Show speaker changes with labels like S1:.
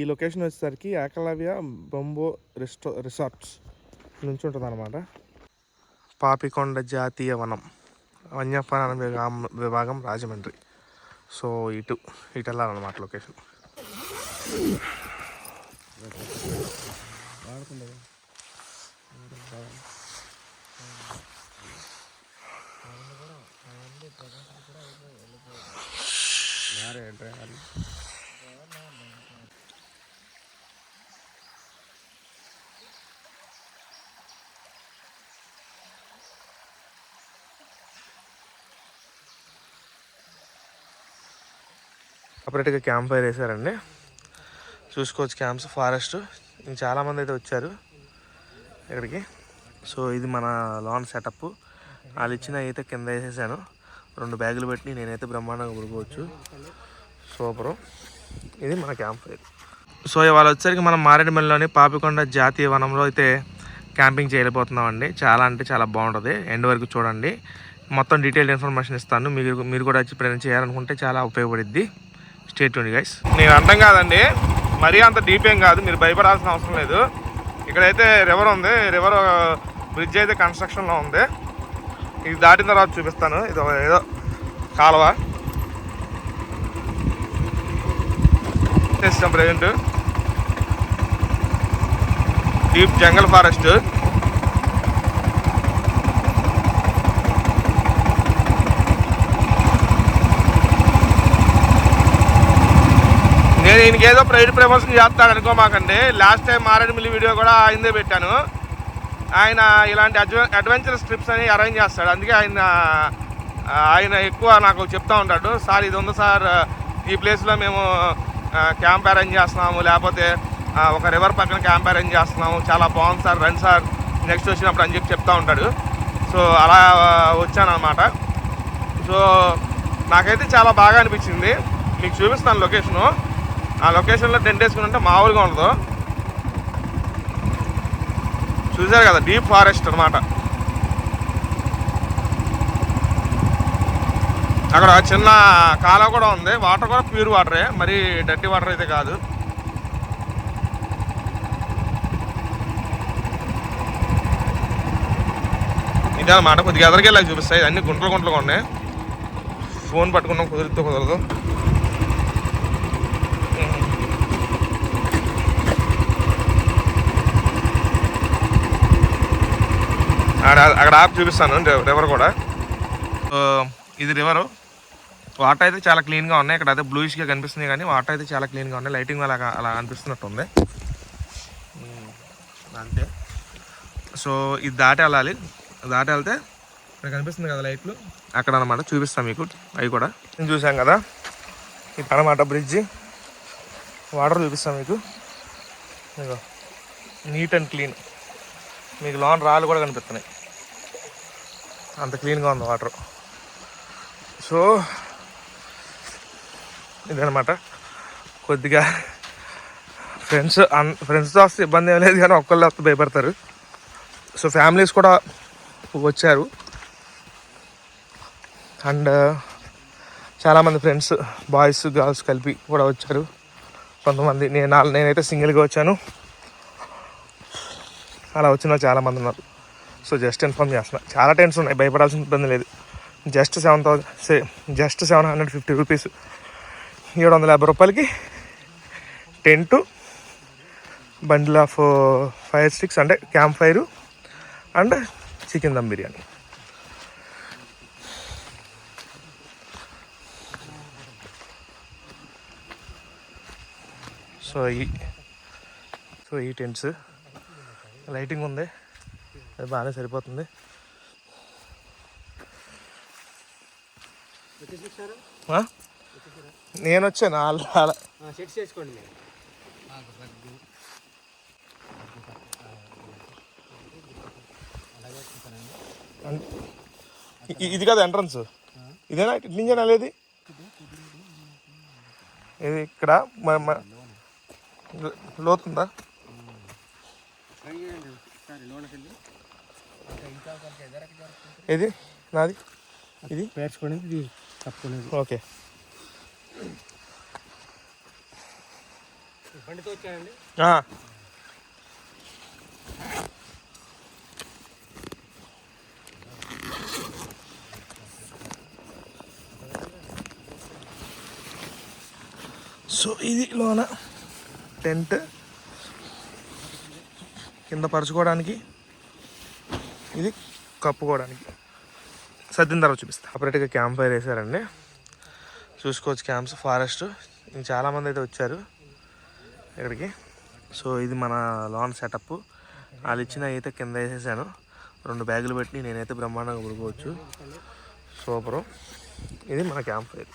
S1: ఈ లొకేషన్ వచ్చేసరికి ఏకలవ్య బొంబో రిసార్ట్స్ నుంచి ఉంటుంది అనమాట. పాపికొండ జాతీయ వనం, వన్యప్రాణి విభాగం, రాజమండ్రి. సో ఇటు వెళ్ళాలన్నమాట లొకేషన్. సపరేట్గా క్యాంప్ ఫైర్ వేసారండి, చూసుకోవచ్చు. క్యాంప్స్, ఫారెస్ట్, చాలామంది అయితే వచ్చారు ఇక్కడికి. సో ఇది మన లాన్ సెటప్. వాళ్ళు ఇచ్చిన అయితే కింద వేసేసాను. 2 బ్యాగులు పెట్టి నేనైతే బ్రహ్మాండంగా పడుకోవచ్చు. సూపరు. ఇది మన క్యాంప్ ఫైర్. సో ఇవాళ వచ్చేసరికి మనం మారేడుమల్లిలోని పాపికొండ జాతీయ వనంలో అయితే క్యాంపింగ్ చేయలేకపోతున్నామండి. చాలా అంటే చాలా బాగుంటుంది. ఎండ్ వరకు చూడండి, మొత్తం డీటెయిల్డ్ ఇన్ఫర్మేషన్ ఇస్తాను. మీరు కూడా వచ్చి ప్లాన్ చేయాలనుకుంటే చాలా ఉపయోగపడుద్ది. Stay tuned guys. నేను అంటాం కాదండి, మరీ అంత డీప్ ఏం కాదు, మీరు భయపడాల్సిన అవసరం లేదు. ఇక్కడైతే రివర్ ఉంది, రివర్ బ్రిడ్జ్ అయితే కన్స్ట్రక్షన్లో ఉంది. ఇది దాటిన తర్వాత చూపిస్తాను. ఇది ఏదో కాలువ చేస్తాం. ప్రజెంట్ డీప్ జంగల్ ఫారెస్ట్. నేను ఈయనకేదో ప్రైవేట్ ప్రమోషన్ చేస్తాడు అనుకోమాకండి. లాస్ట్ టైం మారేడుమిల్లి వీడియో కూడా ఆయనదే పెట్టాను. ఆయన ఇలాంటి అడ్వెంచరస్ ట్రిప్స్ అని అరేంజ్ చేస్తాడు. అందుకే ఆయన ఎక్కువ నాకు చెప్తూ ఉంటాడు, సార్ ఇది ఉంది సార్, ఈ ప్లేస్లో మేము క్యాంప్ అరేంజ్ చేస్తున్నాము, లేకపోతే ఒక రివర్ పక్కన క్యాంప్ అరేంజ్ చేస్తున్నాము, చాలా బాగుంది సార్, రండి సార్ నెక్స్ట్ వచ్చినప్పుడు అని చెప్తూ ఉంటాడు. సో అలా వచ్చాను అనమాట. సో నాకైతే చాలా బాగా అనిపించింది. మీకు చూపిస్తాను లొకేషను. ఆ లొకేషన్లో టెంట్ వేసుకుని ఉంటే మామూలుగా ఉండదు. చూసారు కదా, డీప్ ఫారెస్ట్ అనమాట. అక్కడ చిన్న కాలువ కూడా ఉంది. వాటర్ కూడా ప్యూర్ వాటరే, మరి డర్టీ వాటర్ అయితే కాదు. ఇదే అనమాట. కొద్దిగా ఎదరికెళ్ళాక చూపిస్తాయి. అన్ని గుంటలుగా ఉన్నాయి. ఫోన్ పట్టుకున్నాం కుదరదు. అక్కడ ఆప్ చూపిస్తాను, రివర్ కూడా. ఇది రివరు. వాటర్ అయితే చాలా క్లీన్గా ఉన్నాయి. ఇక్కడ అయితే బ్లూయిష్గా కనిపిస్తుంది, కానీ వాటర్ అయితే చాలా క్లీన్గా ఉన్నాయి. లైటింగ్ అలా అనిపిస్తున్నట్టు ఉంది అంతే. సో ఇది దాటి వెళ్ళాలి. దాటి వెళ్తే ఇక్కడ కనిపిస్తుంది కదా లైట్లు, అక్కడ అనమాట. చూపిస్తాను మీకు అవి కూడా. నేను చూసాం కదా, ఇది అనమాట బ్రిడ్జి. వాటర్ చూపిస్తాను మీకు. Neat and clean. మీకు లోన్ రాళ్ళు కూడా కనిపిస్తున్నాయి, అంత క్లీన్గా ఉంది వాటర్. సో ఇదనమాట. కొద్దిగా ఫ్రెండ్స్తో వస్తే ఇబ్బంది ఏం లేదు, కానీ ఒక్కళ్ళు వస్తే భయపడతారు. సో ఫ్యామిలీస్ కూడా వచ్చారు. అండ్ చాలామంది ఫ్రెండ్స్, బాయ్స్ గర్ల్స్ కలిపి కూడా వచ్చారు. కొంతమంది నేనైతే సింగిల్గా వచ్చాను. అలా వచ్చిన చాలామంది ఉన్నారు. సో జస్ట్ ఇన్ఫార్మ్ చేస్తున్నా. చాలా టెంట్స్ ఉన్నాయి, భయపడాల్సిన ఇబ్బంది లేదు. జస్ట్ 750 రూపీస్, 750 రూపాయలకి tent, bundle of fire sticks అంటే camp fire, and chicken dum biryani. So ఈ టెంట్స్ లైటింగ్ ఉంది, అది బాగానే సరిపోతుంది. నేను వచ్చాను అలా. ఇది కదా ఎంట్రన్స్, ఇదేనా ఇట్లా అనేది? ఇది ఇక్కడ లోతుందా? ఇది నాది, ఇది పేర్చుకోండి. ఓకే.
S2: బండితో వచ్చానండి.
S1: సో ఇది లోన టెంట్, కింద పరుచుకోవడానికి, ఇది కప్పుకోవడానికి. సర్దిన తర్వాత చూపిస్తా. సపరేట్గా క్యాంప్ ఫైర్ వేసారండి, చూసుకోవచ్చు. క్యాంప్స్ ఫారెస్ట్, ఇంక చాలామంది అయితే వచ్చారు ఇక్కడికి. సో ఇది మన లాన్ సెటప్. వాళ్ళు ఇచ్చిన అయితే కింద వేసేసాను. 2 బ్యాగులు పెట్టి నేనైతే బ్రహ్మాండంగా పడుకోవచ్చు. సూపరు. ఇది మన క్యాంప్ ఫైర్.